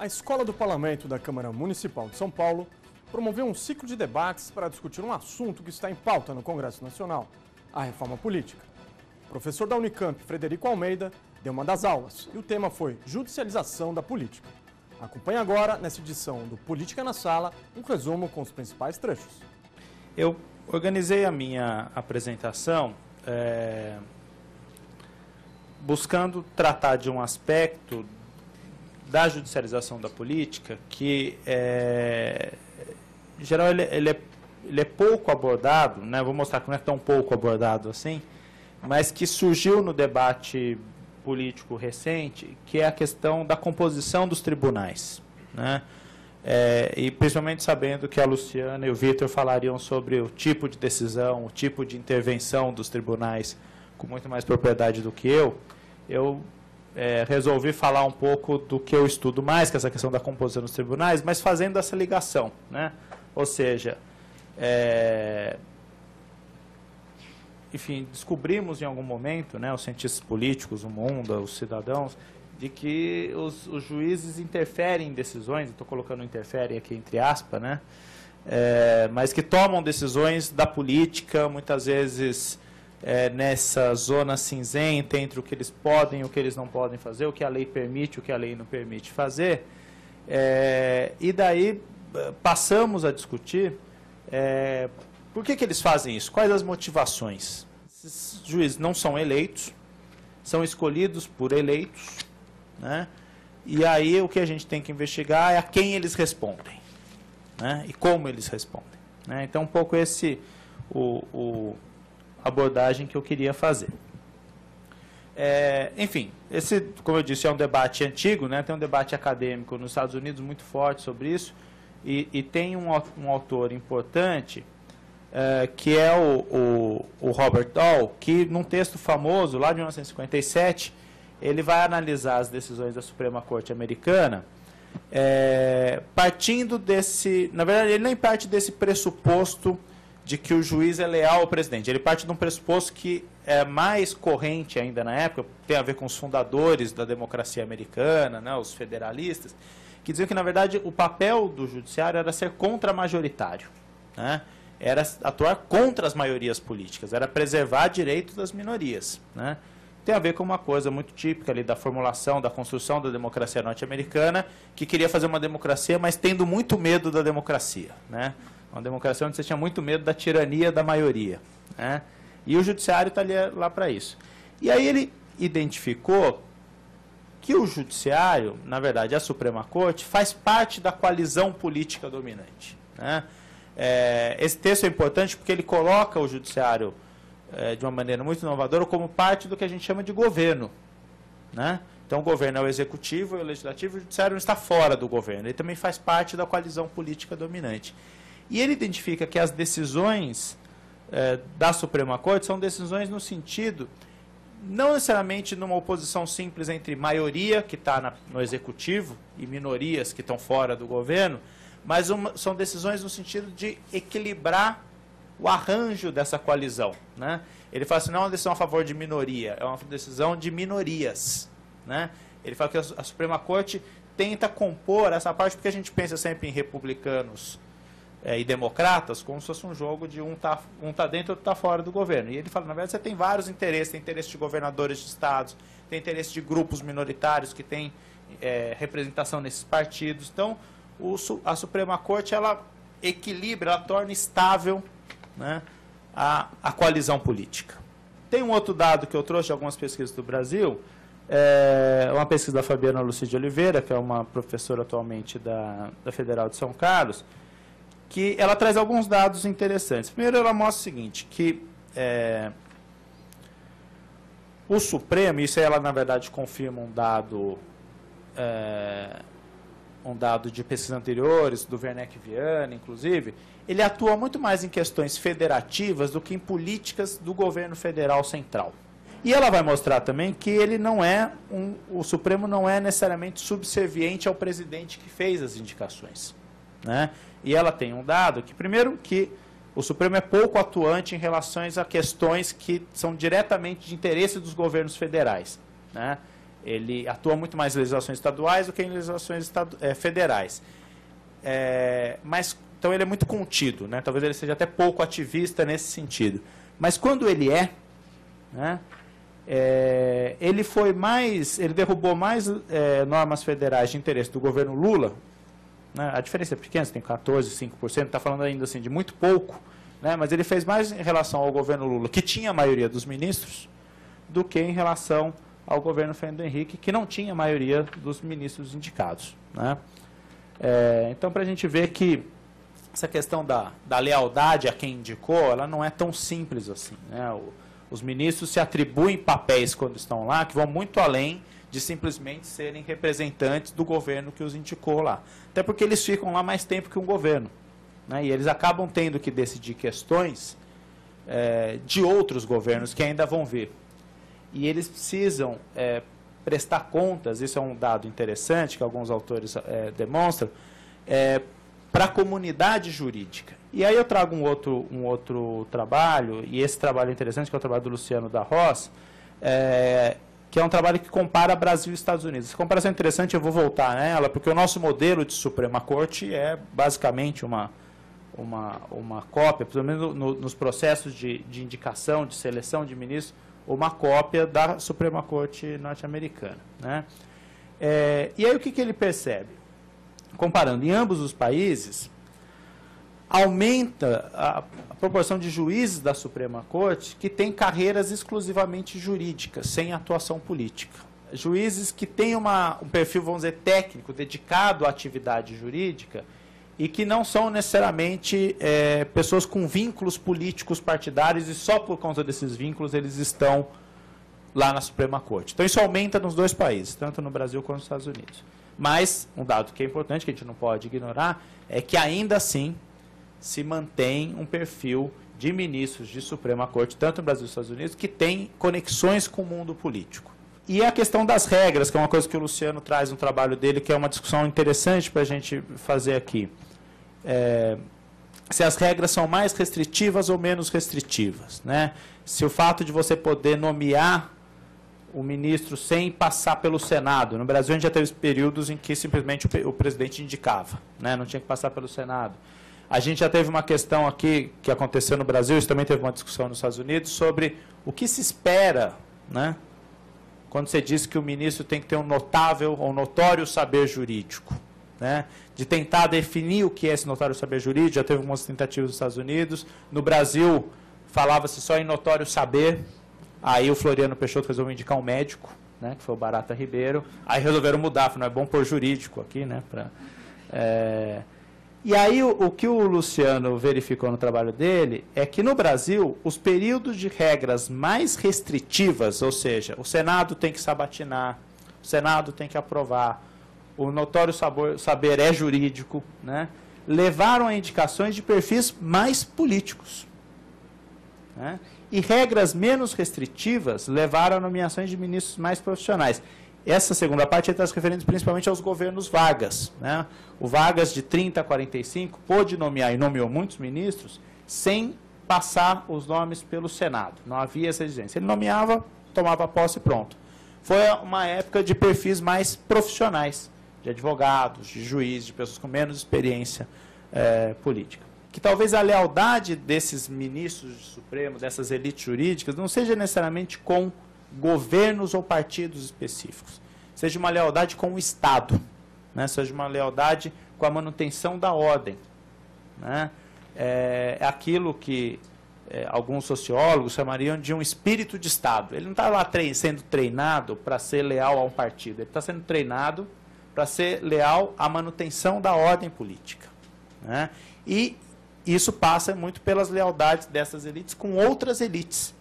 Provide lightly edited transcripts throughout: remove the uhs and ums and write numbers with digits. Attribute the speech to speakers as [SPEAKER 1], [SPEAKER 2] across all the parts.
[SPEAKER 1] A Escola do Parlamento da Câmara Municipal de São Paulo promoveu um ciclo de debates para discutir um assunto que está em pauta no Congresso Nacional, a reforma política. O professor da Unicamp, Frederico Almeida, deu uma das aulas e o tema foi judicialização da política. Acompanhe agora, nessa edição do Política na Sala, um resumo com os principais trechos.
[SPEAKER 2] Eu organizei a minha apresentação buscando tratar de um aspecto da judicialização da política que, em geral, ele é pouco abordado, né? Vou mostrar que não é tão pouco abordado assim, mas que surgiu no debate político recente, que é a questão da composição dos tribunais, né? E principalmente sabendo que a Luciana e o Vitor falariam sobre o tipo de decisão, o tipo de intervenção dos tribunais com muito mais propriedade do que eu resolvi falar um pouco do que eu estudo mais, que é essa questão da composição dos tribunais, mas fazendo essa ligação, né? Ou seja, enfim, descobrimos em algum momento, né, os cientistas políticos, o mundo, os cidadãos, de que os juízes interferem em decisões, estou colocando interferem aqui entre aspas, né, mas que tomam decisões da política, muitas vezes nessa zona cinzenta entre o que eles podem e o que eles não podem fazer, o que a lei permite e o que a lei não permite fazer. E daí passamos a discutir por que eles fazem isso, quais as motivações. Esses juízes não são eleitos, são escolhidos por eleitos, né? E aí o que a gente tem que investigar é a quem eles respondem, né? E como eles respondem, né? Então, um pouco esse abordagem que eu queria fazer. Enfim, esse, como eu disse, é um debate antigo, né? Tem um debate acadêmico nos Estados Unidos muito forte sobre isso, e tem um autor importante, que é o Robert Dahl, que num texto famoso, lá de 1957, ele vai analisar as decisões da Suprema Corte Americana, partindo desse... Na verdade, ele nem parte desse pressuposto de que o juiz é leal ao presidente. Ele parte de um pressuposto que é mais corrente ainda na época, tem a ver com os fundadores da democracia americana, né, os federalistas, que diziam que, na verdade, o papel do judiciário era ser contra-majoritário, né? Era atuar contra as maiorias políticas, era preservar direitos das minorias, né? Tem a ver com uma coisa muito típica ali da formulação, da construção da democracia norte-americana, que queria fazer uma democracia, mas tendo muito medo da democracia, né? Uma democracia onde você tinha muito medo da tirania da maioria, né? E o judiciário está ali lá para isso. E aí ele identificou que o judiciário, na verdade a Suprema Corte, faz parte da coalizão política dominante, né? Esse texto é importante porque ele coloca o judiciário de uma maneira muito inovadora como parte do que a gente chama de governo, né? Então o governo é o executivo, é o legislativo, o judiciário não está fora do governo, ele também faz parte da coalizão política dominante. E ele identifica que as decisões da Suprema Corte são decisões no sentido, não necessariamente numa oposição simples entre maioria, que está no executivo, e minorias que estão fora do governo, mas são decisões no sentido de equilibrar o arranjo dessa coalizão, né? Ele fala assim, não é uma decisão a favor de minoria, é uma decisão de minorias, né? Ele fala que a Suprema Corte tenta compor essa parte, porque a gente pensa sempre em republicanos e democratas como se fosse um jogo de um tá dentro e outro está fora do governo. E ele fala, na verdade, você tem vários interesses, tem interesse de governadores de estados, tem interesse de grupos minoritários que têm representação nesses partidos. Então, a Suprema Corte, ela equilibra, ela torna estável, né, a coalizão política. Tem um outro dado que eu trouxe de algumas pesquisas do Brasil, uma pesquisa da Fabiana Lucy de Oliveira, que é uma professora atualmente da Federal de São Carlos, que ela traz alguns dados interessantes. Primeiro, ela mostra o seguinte, que o Supremo, isso ela, na verdade, confirma um dado de pesquisas anteriores, do Werneck Viana, inclusive, ele atua muito mais em questões federativas do que em políticas do governo federal central. E ela vai mostrar também que ele o Supremo não é necessariamente subserviente ao presidente que fez as indicações, né? E ela tem um dado que, primeiro, que o Supremo é pouco atuante em relação a questões que são diretamente de interesse dos governos federais, né? Ele atua muito mais em legislações estaduais do que em legislações federais. Então ele é muito contido, né? Talvez ele seja até pouco ativista nesse sentido. Mas quando ele né, ele derrubou mais normas federais de interesse do governo Lula, né? A diferença é pequena, você tem 14%, 5%, está falando ainda assim de muito pouco, né? Mas ele fez mais em relação ao governo Lula, que tinha a maioria dos ministros, do que em relação ao governo Fernando Henrique, que não tinha a maioria dos ministros indicados, né? Então, para a gente ver que essa questão da lealdade a quem indicou, ela não é tão simples assim, né? Os ministros se atribuem papéis quando estão lá que vão muito além de simplesmente serem representantes do governo que os indicou lá. Até porque eles ficam lá mais tempo que um governo, né? E eles acabam tendo que decidir questões de outros governos que ainda vão vir. E eles precisam prestar contas, isso é um dado interessante que alguns autores demonstram, para a comunidade jurídica. E aí eu trago um outro trabalho, e esse trabalho é interessante, que é o trabalho do Luciano da Roça, que é um trabalho que compara Brasil e Estados Unidos. Essa comparação é interessante, eu vou voltar nela, porque o nosso modelo de Suprema Corte é basicamente uma cópia, pelo menos nos processos de indicação, de seleção de ministros, uma cópia da Suprema Corte norte-americana, né? E aí o que ele percebe? Comparando em ambos os países, aumenta a proporção de juízes da Suprema Corte que têm carreiras exclusivamente jurídicas, sem atuação política. Juízes que têm um perfil, vamos dizer, técnico, dedicado à atividade jurídica, e que não são necessariamente pessoas com vínculos políticos partidários, e só por conta desses vínculos eles estão lá na Suprema Corte. Então isso aumenta nos dois países, tanto no Brasil quanto nos Estados Unidos. Mas um dado que é importante, que a gente não pode ignorar, é que ainda assim se mantém um perfil de ministros de Suprema Corte, tanto no Brasil quanto nos Estados Unidos, que tem conexões com o mundo político. E a questão das regras, que é uma coisa que o Luciano traz no trabalho dele, que é uma discussão interessante para a gente fazer aqui. Se as regras são mais restritivas ou menos restritivas, né? Se o fato de você poder nomear o ministro sem passar pelo Senado. No Brasil, a gente já teve períodos em que simplesmente o presidente indicava, né? Não tinha que passar pelo Senado. A gente já teve uma questão aqui, que aconteceu no Brasil, isso também teve uma discussão nos Estados Unidos, sobre o que se espera, né, quando você diz que o ministro tem que ter um notável ou notório saber jurídico, né? De tentar definir o que é esse notório saber jurídico. Já teve algumas tentativas nos Estados Unidos. No Brasil, falava-se só em notório saber. Aí o Floriano Peixoto resolveu indicar um médico, né, que foi o Barata Ribeiro. Aí resolveram mudar, não é bom pôr jurídico aqui, né? E aí o que o Luciano verificou no trabalho dele é que no Brasil os períodos de regras mais restritivas, ou seja, o Senado tem que sabatinar, o Senado tem que aprovar, o notório saber é jurídico, né, levaram a indicações de perfis mais políticos, né? E regras menos restritivas levaram a nomeações de ministros mais profissionais. Essa segunda parte está se referindo principalmente aos governos Vargas, né? O Vargas, de 30 a 45, pôde nomear, e nomeou muitos ministros, sem passar os nomes pelo Senado. Não havia essa exigência. Ele nomeava, tomava posse e pronto. Foi uma época de perfis mais profissionais, de advogados, de juízes, de pessoas com menos experiência política. Que talvez a lealdade desses ministros do Supremo, dessas elites jurídicas, não seja necessariamente com governos ou partidos específicos. Seja uma lealdade com o Estado, né? Seja uma lealdade com a manutenção da ordem, né? É aquilo que alguns sociólogos chamariam de um espírito de Estado. Ele não está lá sendo treinado para ser leal a um partido. Ele está sendo treinado para ser leal à manutenção da ordem política, né? E isso passa muito pelas lealdades dessas elites com outras elites,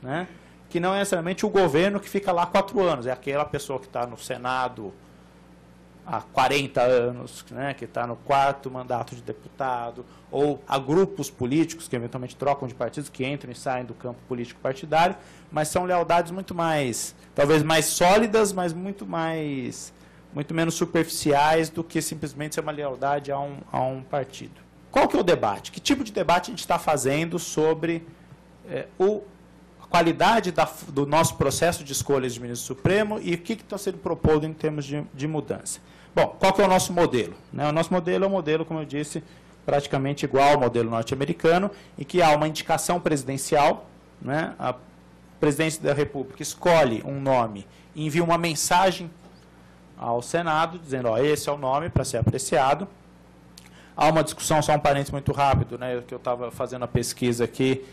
[SPEAKER 2] né? Que não é necessariamente o governo que fica lá 4 anos, é aquela pessoa que está no Senado há 40 anos, né, que está no 4º mandato de deputado, ou a grupos políticos que eventualmente trocam de partidos, que entram e saem do campo político partidário, mas são lealdades muito mais, talvez mais sólidas, mas muito menos superficiais do que simplesmente ser uma lealdade a um partido. Qual que é o debate? Que tipo de debate a gente está fazendo sobre a qualidade do nosso processo de escolha de ministro supremo e o que está sendo proposto em termos de mudança. Bom, qual que é o nosso modelo? O nosso modelo é um modelo, como eu disse, praticamente igual ao modelo norte-americano, em que há uma indicação presidencial, né? A presidência da República escolhe um nome e envia uma mensagem ao Senado, dizendo, ó, esse é o nome para ser apreciado. Há uma discussão, só um parênteses muito rápido, né, que eu estava fazendo a pesquisa aqui,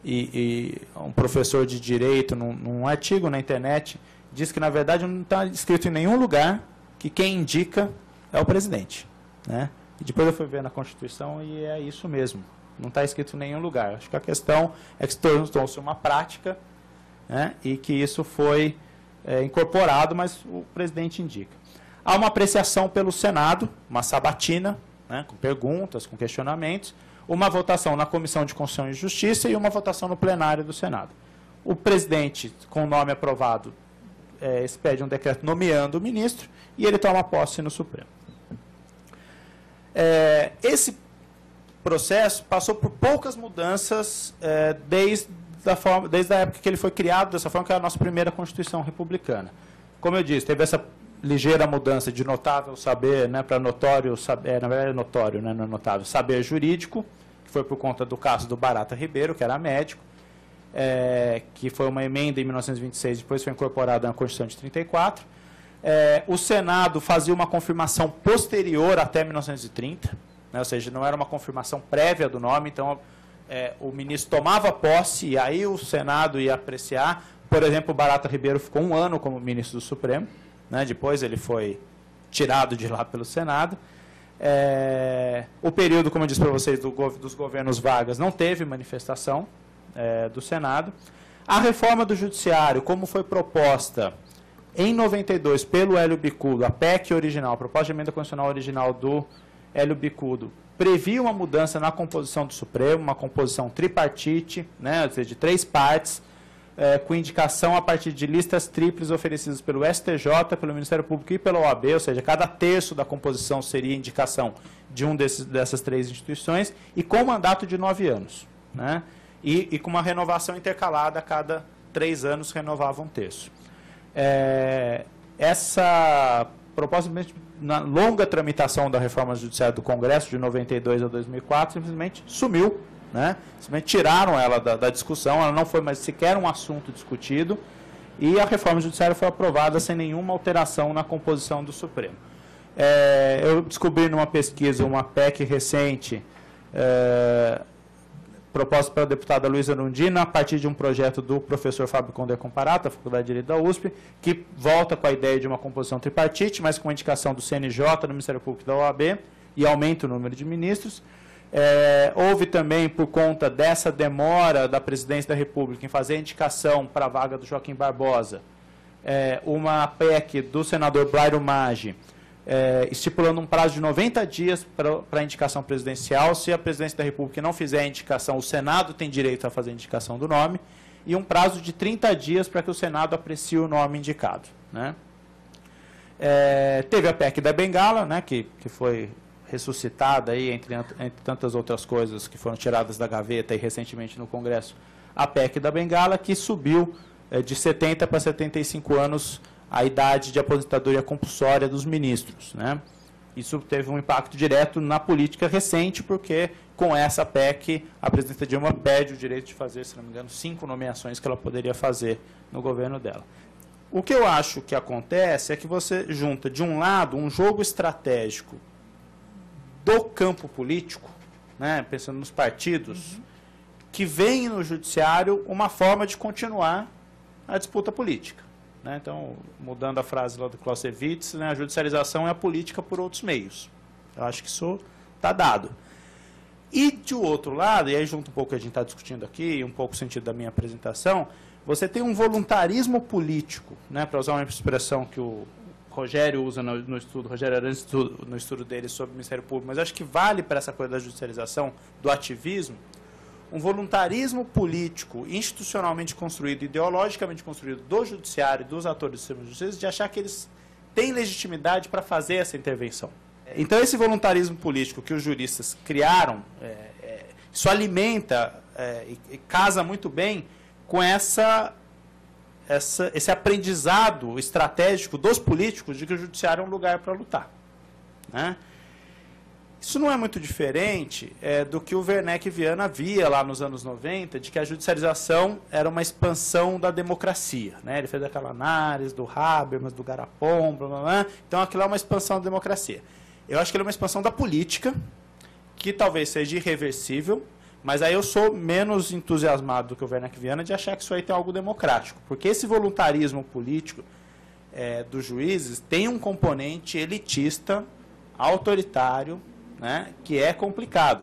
[SPEAKER 2] e um professor de direito, num artigo na internet, diz que, na verdade, não está escrito em nenhum lugar que quem indica é o presidente, né? E depois eu fui ver na Constituição e é isso mesmo. Não está escrito em nenhum lugar. Acho que a questão é que se tornou-se uma prática, né, e que isso foi incorporado, mas o presidente indica. Há uma apreciação pelo Senado, uma sabatina, né, com perguntas, com questionamentos, uma votação na Comissão de Constituição e Justiça e uma votação no plenário do Senado. O presidente, com o nome aprovado, expede um decreto nomeando o ministro e ele toma posse no Supremo. Esse processo passou por poucas mudanças desde a época que ele foi criado, dessa forma que é a nossa primeira Constituição republicana. Como eu disse, teve essa ligeira mudança de notável saber, né, para notório saber, na verdade é notório, né, não é notável, saber jurídico, que foi por conta do caso do Barata Ribeiro, que era médico, que foi uma emenda em 1926, depois foi incorporada na Constituição de 34. O Senado fazia uma confirmação posterior até 1930, né, ou seja, não era uma confirmação prévia do nome, então o ministro tomava posse e aí o Senado ia apreciar. Por exemplo, o Barata Ribeiro ficou 1 ano como ministro do Supremo, né, depois ele foi tirado de lá pelo Senado. O período, como eu disse para vocês, dos governos Vargas não teve manifestação do Senado. A reforma do Judiciário, como foi proposta em 92 pelo Hélio Bicudo, a PEC original, a proposta de emenda constitucional original do Hélio Bicudo, previa uma mudança na composição do Supremo, uma composição tripartite, né, ou seja, de 3 partes, com indicação a partir de listas tríplices oferecidas pelo STJ, pelo Ministério Público e pela OAB, ou seja, cada terço da composição seria indicação de dessas 3 instituições, e com mandato de 9 anos. Né, e com uma renovação intercalada, a cada 3 anos renovava 1 terço. Essa proposta, na longa tramitação da reforma judiciária do Congresso, de 92 a 2004, simplesmente sumiu, né? Simplesmente tiraram ela da discussão, ela não foi mais sequer um assunto discutido, e a reforma judiciária foi aprovada sem nenhuma alteração na composição do Supremo. Eu descobri numa pesquisa uma PEC recente, proposta pela deputada Luísa Lundina, a partir de um projeto do professor Fábio Condé Comparato, da Faculdade de Direito da USP, que volta com a ideia de uma composição tripartite, mas com a indicação do CNJ, do Ministério Público e da OAB, e aumenta o número de ministros. Houve também, por conta dessa demora da Presidência da República em fazer a indicação para a vaga do Joaquim Barbosa, uma PEC do senador Blairo Maggi, estipulando um prazo de 90 dias para a indicação presidencial. Se a Presidência da República não fizer a indicação, o Senado tem direito a fazer a indicação do nome, e um prazo de 30 dias para que o Senado aprecie o nome indicado. Né? Teve a PEC da Bengala, né, que foi ressuscitada, aí, entre tantas outras coisas que foram tiradas da gaveta e recentemente no Congresso, a PEC da Bengala, que subiu de 70 para 75 anos a idade de aposentadoria compulsória dos ministros. Né? Isso teve um impacto direto na política recente, porque com essa PEC a presidenta Dilma perde o direito de fazer, se não me engano, 5 nomeações que ela poderia fazer no governo dela. O que eu acho que acontece é que você junta, de um lado, um jogo estratégico do campo político, né, pensando nos partidos, que vem no judiciário uma forma de continuar a disputa política. Né? Então, mudando a frase lá do Clausewitz, né, a judicialização é a política por outros meios. Eu acho que isso está dado. E, de outro lado, e aí junto um pouco que a gente está discutindo aqui, um pouco o sentido da minha apresentação, você tem um voluntarismo político, né, para usar uma expressão que o Rogério usa no estudo, Rogério Arantes no estudo dele sobre o Ministério Público, mas acho que vale para essa coisa da judicialização, do ativismo, um voluntarismo político institucionalmente construído, ideologicamente construído do judiciário e dos atores do sistema de justiça, de achar que eles têm legitimidade para fazer essa intervenção. Então, esse voluntarismo político que os juristas criaram, isso alimenta e casa muito bem com esse aprendizado estratégico dos políticos de que o judiciário é um lugar para lutar, né? Isso não é muito diferente do que o Werneck e Viana via lá nos anos 90, de que a judicialização era uma expansão da democracia, né? Ele fez aquela análise do Habermas, do Garapon, blá, blá, blá. Então aquilo é uma expansão da democracia. Eu acho que ele é uma expansão da política, que talvez seja irreversível, mas aí eu sou menos entusiasmado do que o Werneck e Viana de achar que isso aí tem algo democrático, porque esse voluntarismo político dos juízes tem um componente elitista, autoritário, né, que é complicado.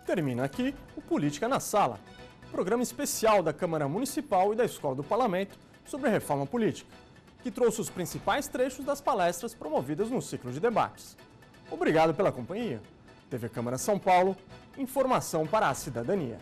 [SPEAKER 1] Termina aqui o Política na Sala, programa especial da Câmara Municipal e da Escola do Parlamento sobre reforma política, que trouxe os principais trechos das palestras promovidas no ciclo de debates. Obrigado pela companhia. TV Câmara São Paulo, informação para a cidadania.